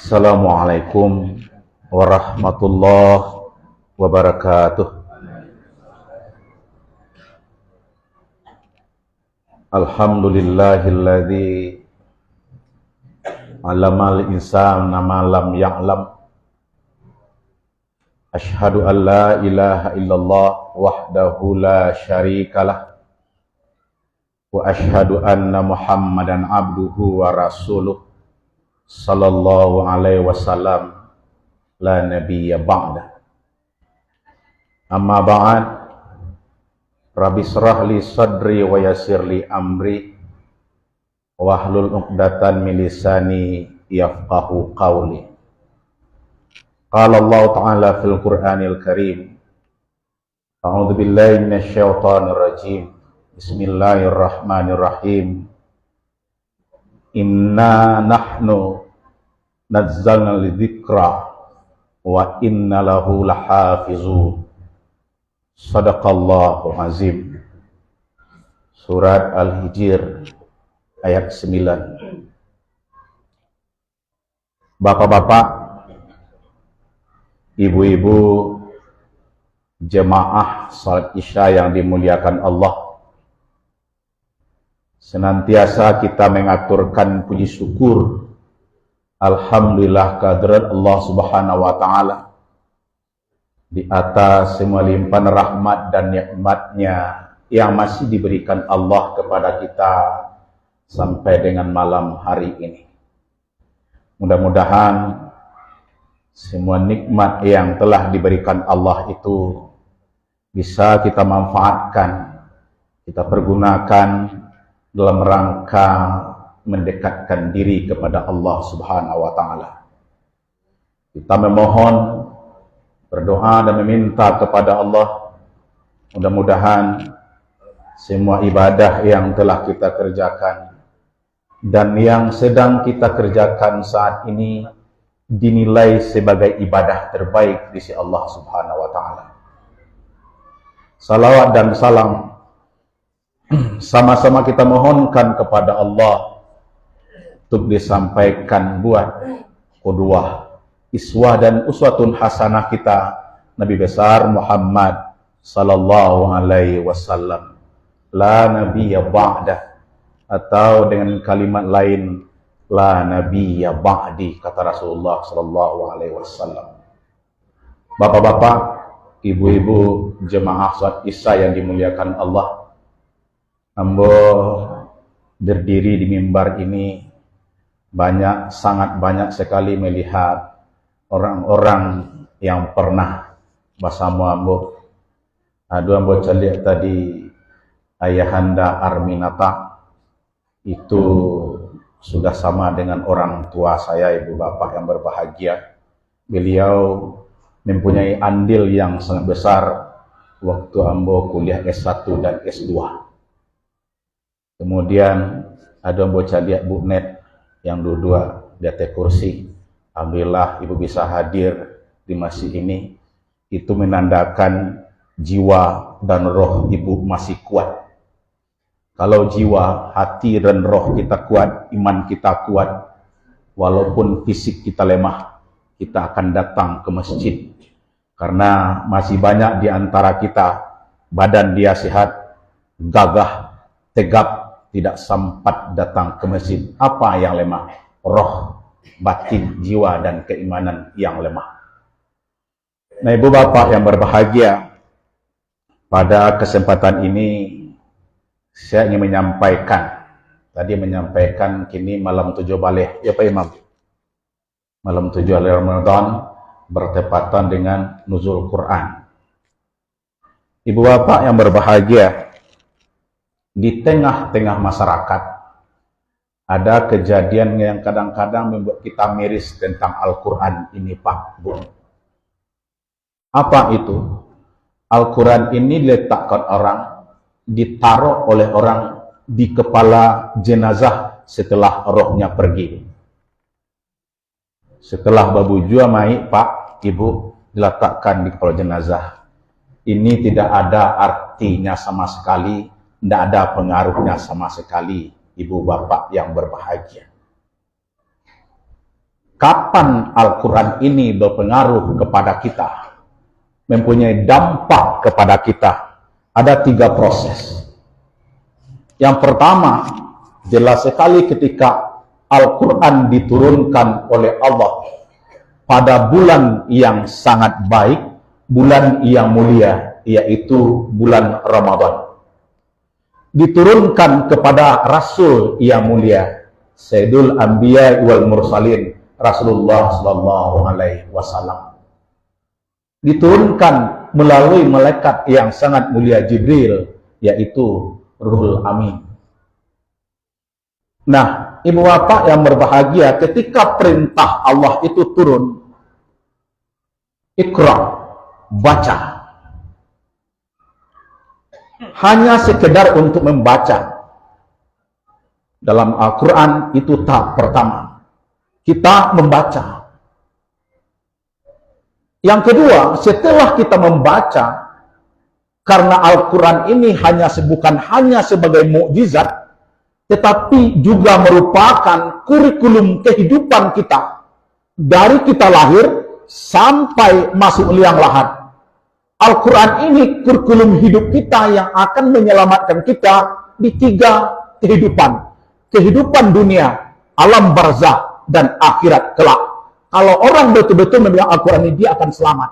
Assalamualaikum warahmatullahi wabarakatuh. Alhamdulillahilladzi 'allamal insana ma lam ya'lam. Asyhadu an la ilaha illallah wahdahu la syarikalah wa asyhadu anna Muhammadan abduhu wa rasuluh sallallahu alaihi wasallam la nabiyya ba'da. Amma ba'd. Rabbi shrah li sadri wa yassir li amri wahlul 'uqdatan min lisani yafqahu qawli. Qala Allah Ta'ala fil Qur'anil Karim. A'udzu billahi minasy syaithanir rajim. Bismillahirrahmanirrahim. Inna nahnu nazzalna lidzikra wa inna lahu lahafizun. Shadaqallahu azim. Surat Al-Hijr ayat 9. Bapak-bapak, ibu-ibu, jemaah salat Isya yang dimuliakan Allah, senantiasa kita mengaturkan puji syukur alhamdulillah kehadirat Allah Subhanahu wa taala di atas semua limpahan rahmat dan nikmat-Nya yang masih diberikan Allah kepada kita sampai dengan malam hari ini. Mudah-mudahan semua nikmat yang telah diberikan Allah itu bisa kita manfaatkan, kita pergunakan dalam rangka mendekatkan diri kepada Allah Subhanahu wa taala. Kita memohon, berdoa dan meminta kepada Allah, mudah-mudahan semua ibadah yang telah kita kerjakan dan yang sedang kita kerjakan saat ini dinilai sebagai ibadah terbaik di sisi Allah Subhanahu wa taala. Salawat dan salam sama-sama kita mohonkan kepada Allah untuk disampaikan buat qudwah, iswah dan uswatun hasanah kita Nabi besar Muhammad sallallahu alaihi wasallam, la nabiyya ba'da, atau dengan kalimat lain la nabiyya ba'di, kata Rasulullah sallallahu alaihi wasallam. Bapak-bapak, ibu-ibu, jemaah salat Isya yang dimuliakan Allah, ambo berdiri di mimbar ini sangat banyak sekali melihat orang-orang yang pernah bersama ambo. Ambo celiak tadi Ayahanda Arminata, itu sudah sama dengan orang tua saya, ibu bapak yang berbahagia. Beliau mempunyai andil yang sangat besar waktu ambo kuliah S1 dan S2. Kemudian ada ambo celiak Bu Net yang dua-dua di atas kursi. Alhamdulillah ibu bisa hadir di masjid ini. Itu menandakan jiwa dan roh ibu masih kuat. Kalau jiwa, hati dan roh kita kuat, iman kita kuat, walaupun fisik kita lemah, kita akan datang ke masjid. Karena masih banyak di antara kita, badan dia sehat, gagah, tegap, tidak sempat datang ke masjid. Apa yang lemah? Roh, batin, jiwa, dan keimanan yang lemah. Nah, ibu bapak yang berbahagia, pada kesempatan ini saya ingin menyampaikan, kini malam 7 balik, ya Pak Imam, malam 7 Ramadan bertepatan dengan nuzul Quran. Ibu bapak yang berbahagia, di tengah-tengah masyarakat ada kejadian yang kadang-kadang membuat kita miris tentang Al-Quran ini, Pak Bu. Apa itu? Al-Quran ini diletakkan orang, ditaruh oleh orang di kepala jenazah setelah rohnya pergi. Setelah babu jua mai, Pak, Ibu, diletakkan di kepala jenazah. Ini tidak ada artinya sama sekali, tidak ada pengaruhnya sama sekali, ibu bapak yang berbahagia. kapan Al-Quran ini berpengaruh kepada kita, mempunyai dampak kepada kita, ada 3 proses. Yang pertama, jelas sekali ketika Al-Quran diturunkan oleh Allah pada bulan yang sangat baik, bulan yang mulia, yaitu bulan Ramadan. Diturunkan kepada Rasul yang mulia, Sayyidul Anbiya wal Mursalin, Rasulullah sallallahu alaihi wasallam. Diturunkan melalui malaikat yang sangat mulia Jibril, yaitu Ruhul Amin. Nah, ibu bapak yang berbahagia, ketika perintah Allah itu turun, Iqra, baca. Hanya sekedar untuk membaca. Dalam Al-Quran itu tahap pertama. Kita membaca. Yang kedua, setelah kita membaca, karena Al-Quran ini bukan hanya sebagai mukjizat, tetapi juga merupakan kurikulum kehidupan kita. Dari kita lahir sampai masuk liang lahat. Al-Quran ini kurikulum hidup kita yang akan menyelamatkan kita di 3 kehidupan. Kehidupan dunia, alam barzakh, dan akhirat kelak. Kalau orang betul-betul memegang Al-Quran ini, dia akan selamat.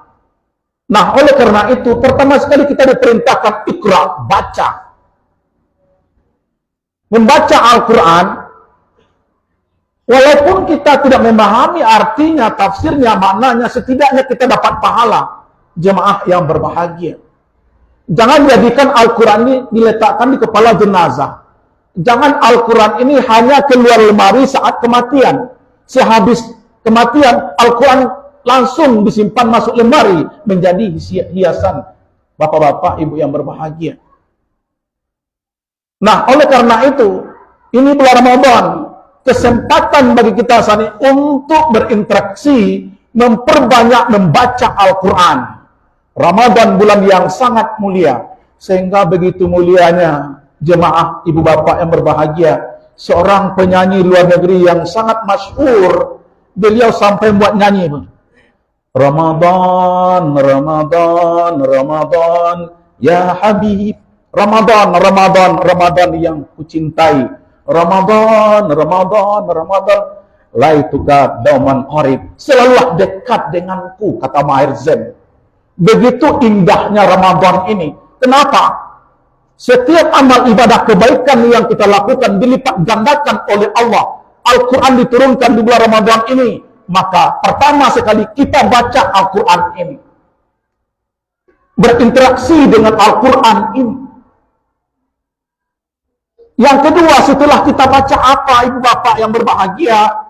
Nah, oleh karena itu, pertama sekali kita diperintahkan Iqra, baca. Membaca Al-Quran, walaupun kita tidak memahami artinya, tafsirnya, maknanya, setidaknya kita dapat pahala. Jemaah yang berbahagia. Jangan jadikan Al-Quran ini diletakkan di kepala jenazah. Jangan Al-Quran ini hanya keluar lemari saat kematian. Sehabis kematian, Al-Quran langsung disimpan masuk lemari menjadi hiasan bapak-bapak, ibu yang berbahagia. Nah, oleh karena itu, ini bulan Ramadan, kesempatan bagi kita saat ini untuk berinteraksi, memperbanyak membaca Al-Quran. Ramadan bulan yang sangat mulia, sehingga begitu mulianya jemaah ibu bapak yang berbahagia, seorang penyanyi luar negeri yang sangat masyhur, beliau sampai buat nyanyi, Ramadan, Ramadan, Ramadan, ya Habib. Ramadan, Ramadan, Ramadan yang kucintai. Ramadan, Ramadan, Ramadan. Laituka dauman qarib. Selalulah dekat denganku, kata Maher Zain. Begitu indahnya Ramadan ini. Kenapa? Setiap amal ibadah kebaikan yang kita lakukan dilipat gandakan oleh Allah. Al-Quran diturunkan di bulan Ramadan ini. Maka pertama sekali kita baca Al-Quran ini. Berinteraksi dengan Al-Quran ini. Yang kedua, setelah kita baca apa, ibu bapak yang berbahagia?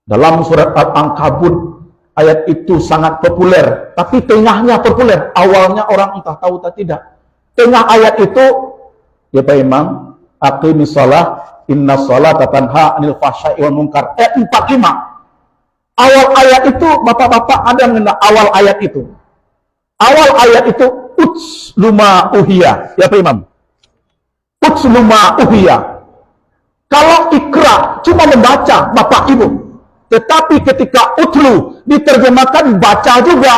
Dalam surat Al-Ankabut, ayat itu sangat populer. Tapi tengahnya populer. Awalnya orang entah tahu atau tidak. Tengah ayat itu, ya Pak Imam, aqimis shalah, inna sholata tanha anil fahsya'i wal munkar. Ayat 45. Awal ayat itu, bapak-bapak ada mengenal awal ayat itu. Awal ayat itu, luma uhiyah. Ya Pak Imam. Luma uhiyah. Kalau ikra, cuma membaca, bapak ibu. Tetapi ketika utlu, diterjemahkan baca juga.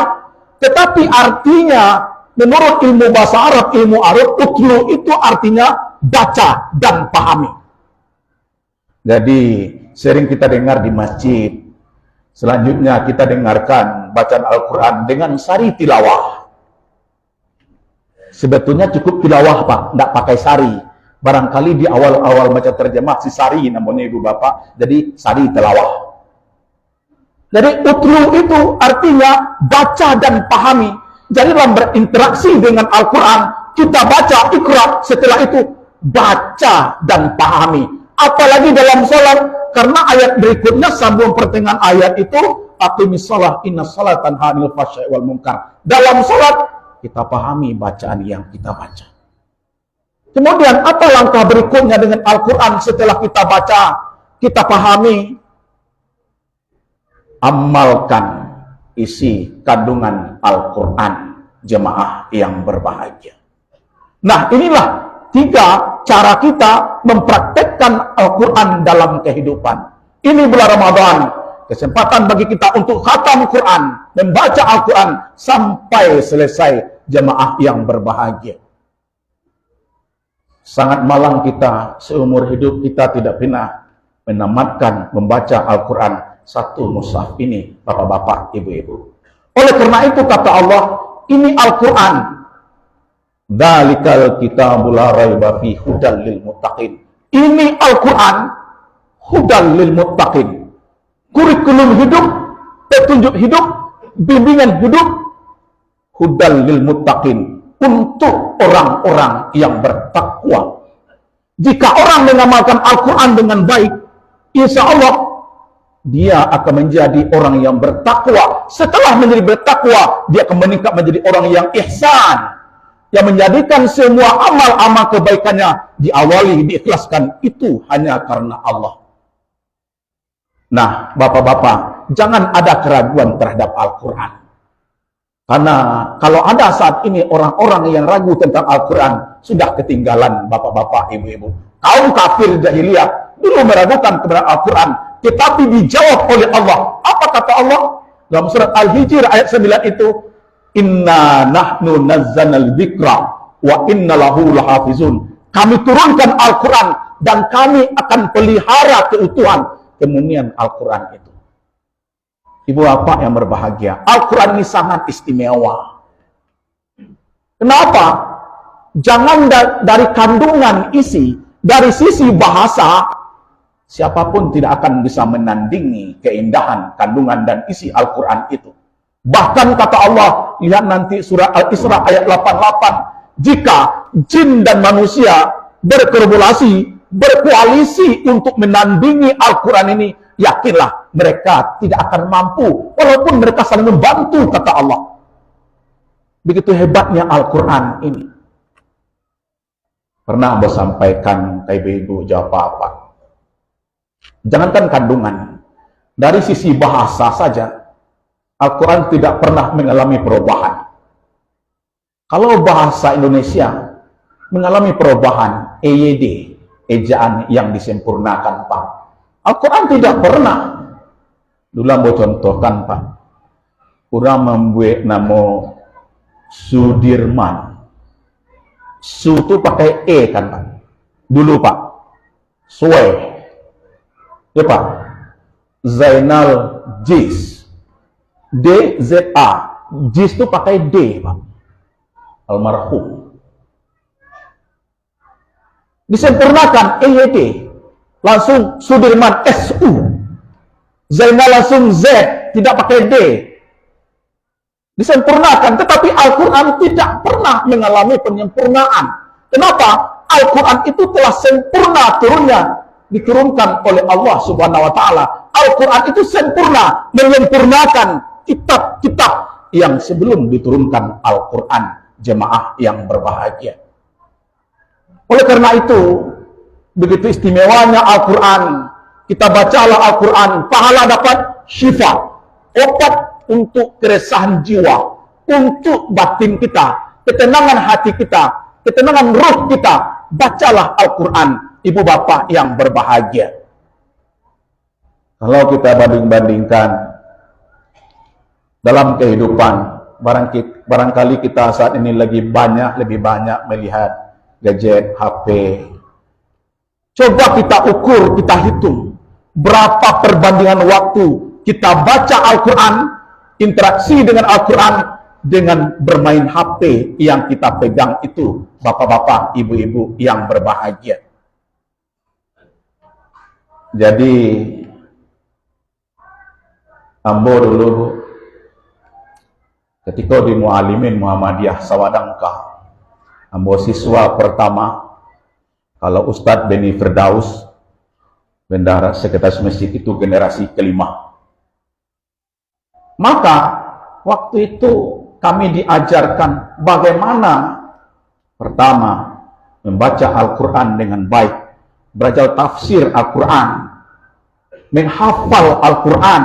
Tetapi artinya, menurut ilmu bahasa Arab, ilmu Arab, utlu itu artinya baca dan pahami. Jadi, sering kita dengar di masjid. Selanjutnya kita dengarkan bacaan Al-Quran dengan sari tilawah. Sebetulnya cukup tilawah, Pak, tidak pakai sari. Barangkali di awal-awal baca terjemah si sari namanya ibu bapak, jadi sari tilawah. Jadi utlu itu artinya baca dan pahami. Jadi dalam berinteraksi dengan Al-Quran, kita baca Iqra, setelah itu baca dan pahami. Apalagi dalam salat, karena ayat berikutnya sambung pertengahan ayat itu, aqimis shalah inna sholatan tanha anil fahsya'i wal munkar. Dalam salat kita pahami bacaan yang kita baca. Kemudian apa langkah berikutnya dengan Al-Quran setelah kita baca, kita pahami? Amalkan isi kandungan Al-Quran, jemaah yang berbahagia. Nah, inilah 3 cara kita mempraktekkan Al-Quran dalam kehidupan. Ini bulan Ramadan. kesempatan bagi kita untuk khatam Quran, membaca Al-Quran sampai selesai, jemaah yang berbahagia. Sangat malang kita, seumur hidup kita tidak pernah menamatkan membaca Al-Quran satu mushaf ini, bapak-bapak, ibu-ibu. Oleh karena itu kata Allah, ini Al-Quran, Dalikal kitabul la raiba fi hudal lil muttaqin. Ini Al-Quran, hudal lil muttaqin. Kurikulum hidup, petunjuk hidup, bimbingan hidup, hudal lil muttaqin, untuk orang-orang yang bertakwa. Jika orang mengamalkan Al-Quran dengan baik, insya Allah dia akan menjadi orang yang bertakwa. Setelah menjadi bertakwa, dia akan meningkat menjadi orang yang ihsan, yang menjadikan semua amal-amal kebaikannya diawali, diikhlaskan itu hanya karena Allah. Nah, bapak-bapak, jangan ada keraguan terhadap Al-Quran. Karena kalau ada saat ini orang-orang yang ragu tentang Al-Quran, sudah ketinggalan bapak-bapak, ibu-ibu. Kaum kafir jahiliyah dulu meragukan kebenaran Al-Quran, tetapi dijawab oleh Allah. Apa kata Allah? Dalam surat Al-Hijr ayat 9 itu, Inna nahnu nazzalnal dzikra wa inna lahu lahafizun. Kami turunkan Al-Quran dan kami akan pelihara keutuhan kemunian Al-Quran itu. Ibu bapak yang berbahagia, Al-Quran ini sangat istimewa. Kenapa? Jangan dari kandungan isi, dari sisi bahasa, siapapun tidak akan bisa menandingi keindahan kandungan dan isi Al-Quran itu. Bahkan kata Allah, lihat nanti surah Al-Isra ayat 88, jika jin dan manusia berkoalisi untuk menandingi Al-Quran ini, yakinlah mereka tidak akan mampu, walaupun mereka saling membantu, kata Allah. Begitu hebatnya Al-Quran ini. Pernah Anda sampaikan ke ibu-ibu, jawab apa? Jangankan kandungan, dari sisi bahasa saja, Al-Quran tidak pernah mengalami perubahan. Kalau bahasa Indonesia mengalami perubahan, EYD, ejaan yang disempurnakan, Pak. Al-Quran tidak pernah. Dulu mau contohkan, Pak. Kurang membuat nama Sudirman. Su itu pakai E kan, Pak. Dulu, Pak. Sue. Ya, Pak. Zainal Jis. D-Z-A. Jis itu pakai D, Pak. Almarhum. Disempurnakan EYD. Langsung Sudirman S-U. Zainal langsung Z. Tidak pakai D. Disempurnakan. Tetapi Al-Quran tidak pernah mengalami penyempurnaan. Kenapa? Al-Quran itu telah sempurna turunnya. Diturunkan oleh Allah Subhanahu wa Ta'ala. Al-Quran itu sempurna, menyempurnakan kitab-kitab yang sebelum diturunkan Al-Quran, jemaah yang berbahagia. Oleh karena itu, begitu istimewanya Al-Quran, kita bacalah Al-Quran, pahala dapat syifa, obat untuk keresahan jiwa, untuk batin kita, ketenangan hati kita, ketenangan roh kita. Bacalah Al-Quran, ibu bapak yang berbahagia. Kalau kita banding-bandingkan dalam kehidupan, barangkali kita saat ini lebih banyak melihat gadget, HP. Coba kita ukur, kita hitung berapa perbandingan waktu kita baca Al-Quran, interaksi dengan Al-Quran, dengan bermain HP yang kita pegang itu, bapak-bapak, ibu-ibu yang berbahagia. Jadi ambo dulu ketika di Mu'alimin Muhammadiyah Sawadangka, ambo siswa pertama, kalau Ustadz Beni Firdaus, bendahara sekretaris masjid itu generasi kelima. Maka waktu itu kami diajarkan bagaimana pertama membaca Al-Quran dengan baik, belajar tafsir Al-Quran, menghafal Al-Quran.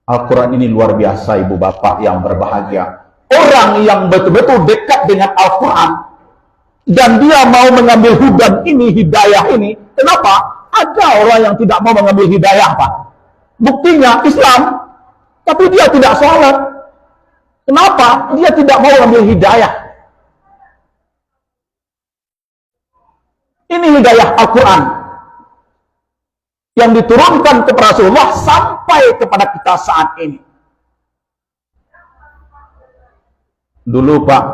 Al-Quran ini luar biasa, ibu bapak yang berbahagia. Orang yang betul-betul dekat dengan Al-Quran dan dia mau mengambil hudan ini, hidayah ini. Kenapa? Ada orang yang tidak mau mengambil hidayah, Pak. Buktinya Islam, tapi dia tidak sholat. Kenapa? Dia tidak mau ambil hidayah. Ini hidayah Al-Quran yang diturunkan kepada Rasulullah sampai kepada kita saat ini. Dulu Pak,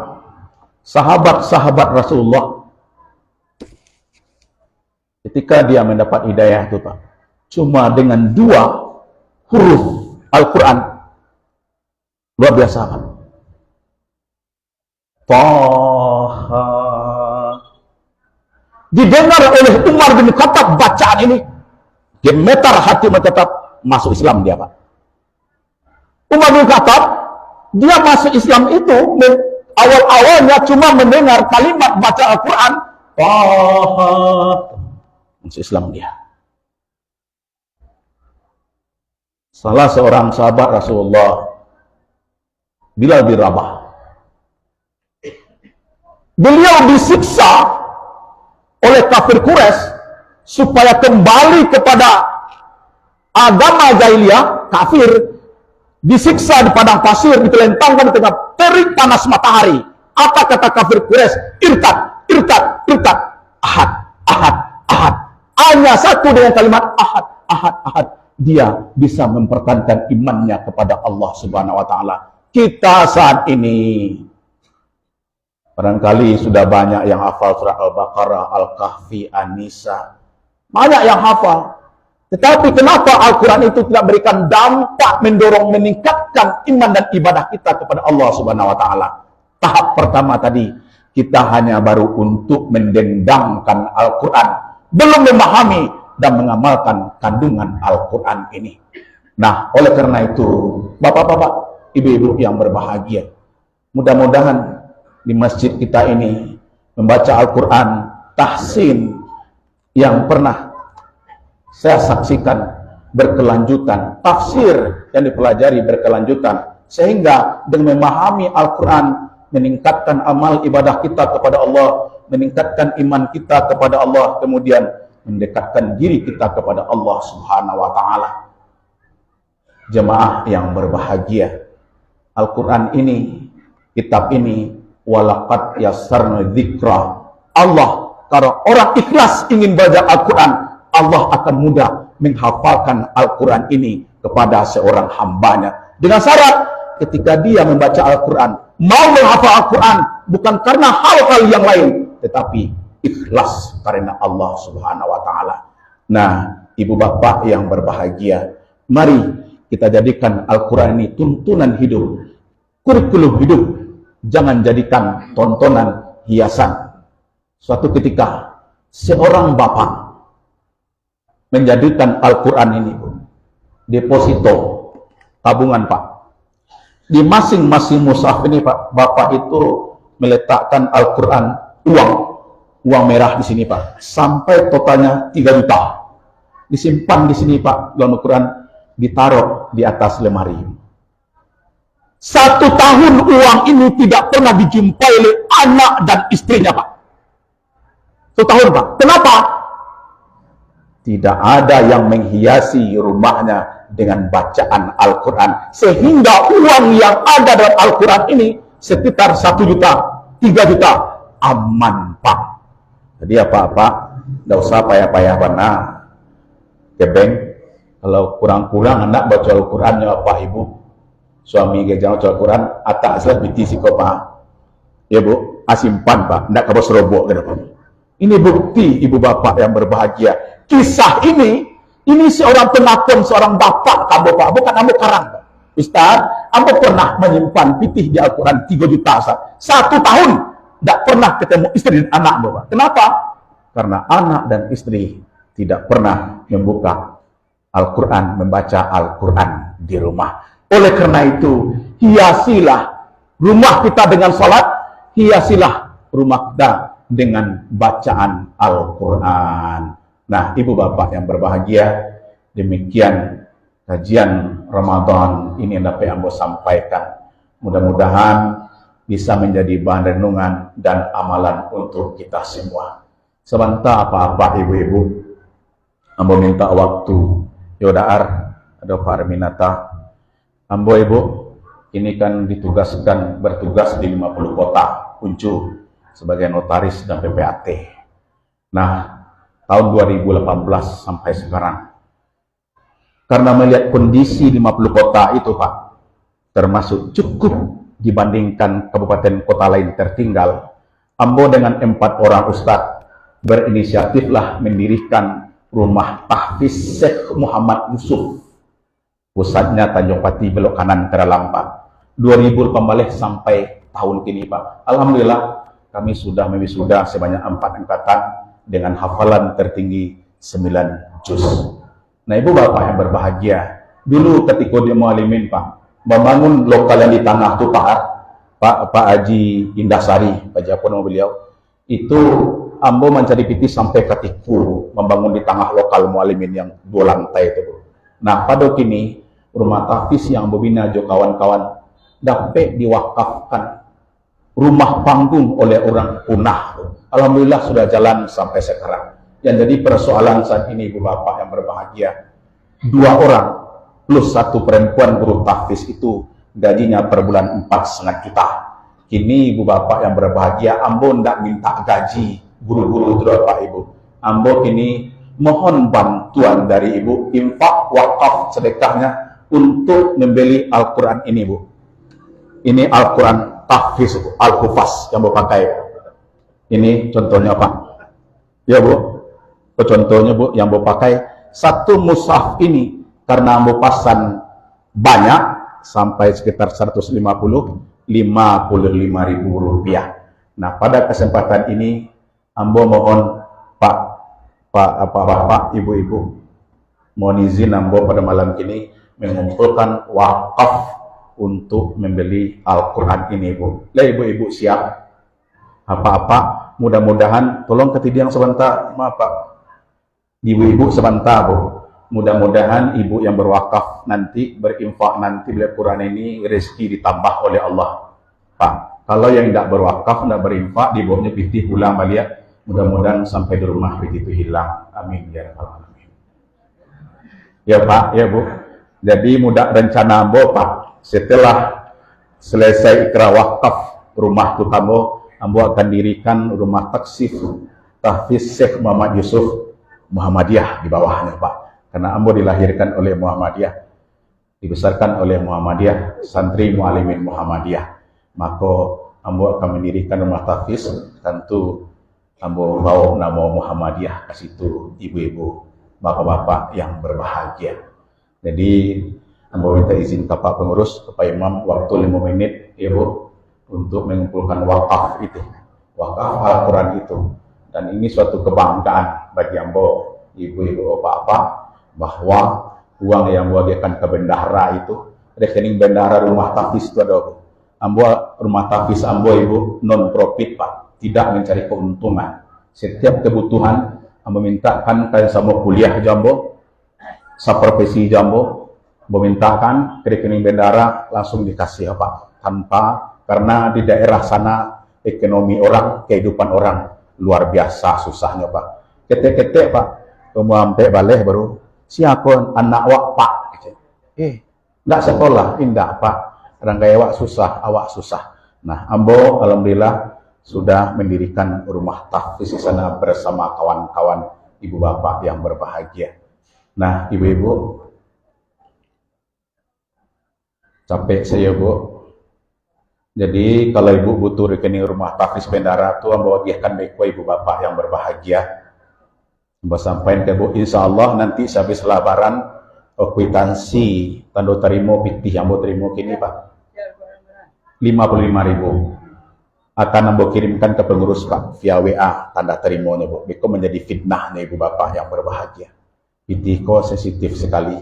sahabat-sahabat Rasulullah, ketika dia mendapat hidayah itu Pak, cuma dengan 2 huruf Al-Quran, luar biasa Pak. Taha. Didengar oleh Umar bin Khattab bacaan ini, gemetar hati tetap masuk Islam dia Pak. Umar bin Khattab, dia masuk Islam itu awal-awalnya cuma mendengar kalimat baca Al-Quran, masuk Islam dia. Salah seorang sahabat Rasulullah, Bilal bin Rabah, beliau disiksa oleh kafir Quraisy supaya kembali kepada agama jahiliyah, kafir, disiksa di padang pasir, ditelentangkan di tengah terik panas matahari. Apa kata kafir Quraisy? Irtad, irtad, irtad. Ahad, ahad, ahad. Hanya satu dengan kalimat ahad, ahad, ahad. Dia bisa mempertahankan imannya kepada Allah Subhanahu wa Ta'ala. Kita saat ini barangkali sudah banyak yang hafal surah Al-Baqarah, Al-Kahfi, An-Nisa. Banyak yang hafal. Tetapi kenapa Al-Quran itu tidak berikan dampak mendorong meningkatkan iman dan ibadah kita kepada Allah Subhanahu wa Ta'ala? Tahap pertama tadi, kita hanya baru untuk mendendangkan Al-Quran, belum memahami dan mengamalkan kandungan Al-Quran ini. Nah, oleh karena itu, bapak-bapak, ibu-ibu yang berbahagia, mudah-mudahan di masjid kita ini membaca Al-Quran, tahsin yang pernah saya saksikan berkelanjutan, tafsir yang dipelajari berkelanjutan, sehingga dengan memahami Al-Quran meningkatkan amal ibadah kita kepada Allah, meningkatkan iman kita kepada Allah, kemudian mendekatkan diri kita kepada Allah Subhanahu wa Ta'ala. Jemaah yang berbahagia, Al-Quran ini, kitab ini, walaqad yassarna dzikra. Allah, kalau orang ikhlas ingin belajar Al-Quran, Allah akan mudah menghafalkan Al-Quran ini kepada seorang hambanya. Dengan syarat, ketika dia membaca Al-Quran, mau menghafal Al-Quran, bukan karena hal-hal yang lain, tetapi ikhlas karena Allah Subhanahu wa Ta'ala. Nah, ibu bapak yang berbahagia, mari kita jadikan Al-Quran ini tuntunan hidup, kurikulum hidup. Jangan jadikan tontonan hiasan. Suatu ketika, seorang bapak menjadikan Al-Quran ini deposito tabungan Pak. Di masing-masing mushaf ini Pak, bapak itu meletakkan Al-Quran uang merah di sini Pak, sampai totalnya 3 juta. Disimpan di sini Pak, dalam Al-Quran, ditaruh di atas lemari. 1 tahun uang ini tidak pernah dijumpai oleh anak dan istrinya Pak. 1 tahun Pak. Kenapa? Tidak ada yang menghiasi rumahnya dengan bacaan Al-Quran, sehingga uang yang ada dalam Al-Quran ini sekitar 1 juta, 3 juta, aman Pak. Jadi apa-apa, tidak usah payah-payah benar ke bank. Kalau kurang-kurang anak baca Al-Quran ya Pak Ibu, suami gereja baca Al-Quran, atak asal biti si Pak. Ya Bu, asimpan Pak, tidak kabur serobok ke depan. Ini bukti ibu bapak yang berbahagia. Kisah ini seorang penakon, seorang bapak kamu Pak, bukan kamu karang Pak. Ustaz, kamu pernah menyimpan pitih di Al-Quran 3 juta Ustaz. 1 tahun tidak pernah ketemu istri dan anak Bapak. Kenapa? Karena anak dan istri tidak pernah membuka Al-Quran, membaca Al-Quran di rumah. Oleh karena itu, hiasilah rumah kita dengan salat, hiasilah rumah kita dengan bacaan Al-Quran. Nah, ibu bapak yang berbahagia, demikian kajian Ramadan ini yang dapat Ambo sampaikan. Mudah-mudahan bisa menjadi bahan renungan dan amalan untuk kita semua. Sebentar apa-apa ibu-ibu, Ambo minta waktu Yodaar ada Pak Arminata. Ambo Ibu, ini kan bertugas di 50 kota, Uncu, sebagai notaris dan PPAT. Nah, tahun 2018 sampai sekarang, karena melihat kondisi 50 kota itu Pak, termasuk cukup dibandingkan kabupaten kota lain tertinggal, Ambo dengan 4 orang ustadz berinisiatiflah mendirikan rumah tahfiz Syekh Muhammad Yusuf, pusatnya Tanjung Pati belok kanan Teralampak, 2018 sampai tahun ini Pak. Alhamdulillah kami sudah mewisuda sebanyak 4 angkatan dengan hafalan tertinggi 9 juz. Nah Ibu Bapak yang berbahagia, dulu ketika dia mualimin Pak, membangun lokal yang di tengah itu Pak Haji Indahsari, Pak Japon beliau, itu Ambo mencari piti sampai ke Tiku, membangun di tengah lokal mualimin yang 2 lantai itu. Nah pada kini rumah tahfiz yang bina jo kawan-kawan dapat diwakafkan rumah panggung oleh orang punah. Alhamdulillah sudah jalan sampai sekarang. Yang jadi persoalan saat ini Ibu Bapak yang berbahagia, 2 orang plus 1 perempuan guru tahfiz itu gajinya per bulan 4,5 juta. Kini Ibu Bapak yang berbahagia, Ambo tidak minta gaji guru-guru itu Bapak Ibu. Ambo kini mohon bantuan dari Ibu, infak wakaf sedekahnya untuk membeli Al-Quran ini Bu. Ini Al-Quran tahfiz Bu, Al-Hufaz yang Bu pakai. Ini contohnya Pak. Ya Bu, contohnya Bu yang Bu pakai. 1 mushaf ini karena Ambo pasan banyak sampai sekitar 150-55 ribu rupiah. Nah pada kesempatan ini Ambo mohon Bapak, Ibu-ibu, mohon izin Ambo pada malam ini mengumpulkan wakaf untuk membeli Al-Quran ini Bu. Lah Ibu-ibu siap? Apa-apa, mudah-mudahan tolong ketidian sebentar, maaf Pak. Ibu-ibu sebentar Bu. Mudah-mudahan ibu yang berwakaf nanti, berinfak nanti beli Quran ini rezeki ditambah oleh Allah Pak. Kalau yang tidak berwakaf, tidak berinfak, dibuatnya pitih pulang balik, mudah-mudahan sampai di rumah begitu hilang. Amin ya rabbal alamin. Ya Pak, ya Bu. Jadi mudah rencana Ambo Pak, setelah selesai ikrar wakaf rumah itu Ambo akan dirikan rumah taksif tahfiz Syekh Muhammad Yusuf Muhammadiyah di bawahnya Pak. Karena Ambo dilahirkan oleh Muhammadiyah, dibesarkan oleh Muhammadiyah, santri mualimin Muhammadiyah. Maka Ambo akan mendirikan rumah tahfiz, tentu Ambo bawa nama Muhammadiyah ke situ, ibu-ibu, bapak-bapak yang berbahagia. Jadi Ambo minta izin ke Pak Pengurus, ke Pak Imam, waktu 5 menit ya Bu, untuk mengumpulkan wakaf itu, wakaf Al-Quran itu. Dan ini suatu kebanggaan bagi Ambo, ibu-ibu, bapak-bapak, bahwa uang yang bagikan ke bendahara itu, rekening bendahara rumah tahfiz itu ada Ambo, rumah tahfiz Ambo Ibu non profit Pak, tidak mencari keuntungan. Setiap kebutuhan Ambo mintakan kayak sama kuliah jambo, saprofesi jambo, Ambo mintakan ke rekening bendahara langsung dikasih Pak, tanpa, karena di daerah sana ekonomi orang, kehidupan orang luar biasa susahnya Pak. Ketek-ketek Pak, kamu sampai balik baru siapa anak wak Pak? Enggak sekolah, indah Pak. Orang kaya awak susah. Nah, Ambo alhamdulillah sudah mendirikan rumah tahfiz di sana bersama kawan-kawan ibu bapak yang berbahagia. Nah, ibu-ibu, capek saya Bu. Jadi kalau ibu butuh rekening rumah tahfiz bendara itu Ambo bagikan baik ibu bapak yang berbahagia. Ambo sampaikan ke Bu, insya Allah nanti habis lebaran kwitansi tanda terima pitih yang Ambo terima kini Pak 55.000 akan Ambo kirimkan ke pengurus Pak via WA tanda terimanya Bu. Biko menjadi fitnah nih ibu bapak yang berbahagia. Pitih kok sensitif sekali.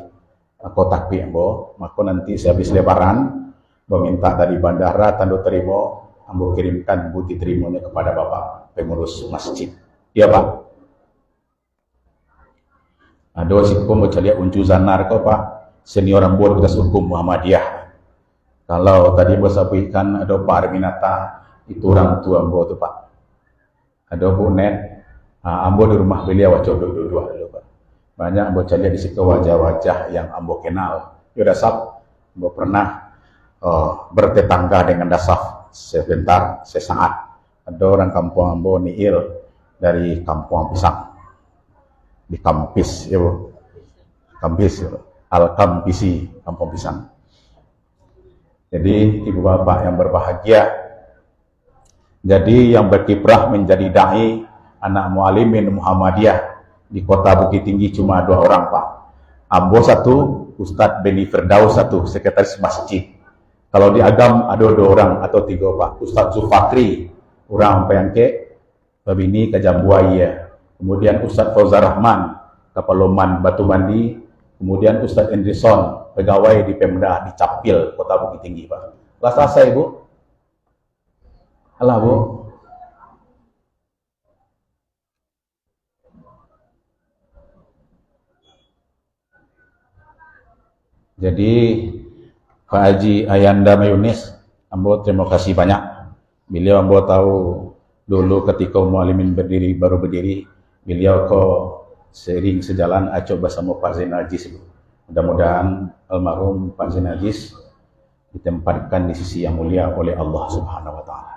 Aku takpi Ambo, maka nanti habis lebaran meminta dari bandara tanda terima Ambo kirimkan bukti terimanya kepada bapak pengurus masjid. Iya Pak. Ada si mau cari uncu zanar kau Pak, senior Ambo kita hukum Muhammadiyah. Kalau tadi bos sampaikan ada Pak Arminata, itu orang tua Ambo tu Pak. Ada Bu Net, Ambo di rumah beliau dua Pak. banyak ambo lihat di situ wajah-wajah yang ambo kenal. Yo dasap, ambo pernah bertetangga dengan dasaf sebentar, sesaat. Ada orang kampung ambo niil dari kampung Pisang di Kampis, ya Bu. Kampis, Al-Kampisi, kampung Pisang. Jadi ibu bapak yang berbahagia, jadi yang berkiprah menjadi dai anak mualimin Muhammadiyah di kota Bukit Tinggi cuma 2 orang Pak. Ambo 1, Ustadz Beni Firdaus 1, sekretaris masjid. Kalau di Agam ada 2 orang atau 3 Pak. Ustadz Zulfakri, orang Payangke, Babini Kajambuaya. Kemudian Ustadz Fauzar Rahman, Kapaloman Batu Mandi. Kemudian Ustadz Endrison, pegawai di Pemda di Capil, kota Bukit Tinggi Pak. Telah selesai Bu? Alah Bu. Jadi Pak Haji Ayanda Mayunis, ambo terima kasih banyak. Beliau ambo tahu dulu ketika mualimin baru berdiri, beliau kok sering sejalan acok bersama Pak Zain Najis. Mudah-mudahan almarhum Pak Zain Najis ditempatkan di sisi yang mulia oleh Allah Subhanahu wa taala.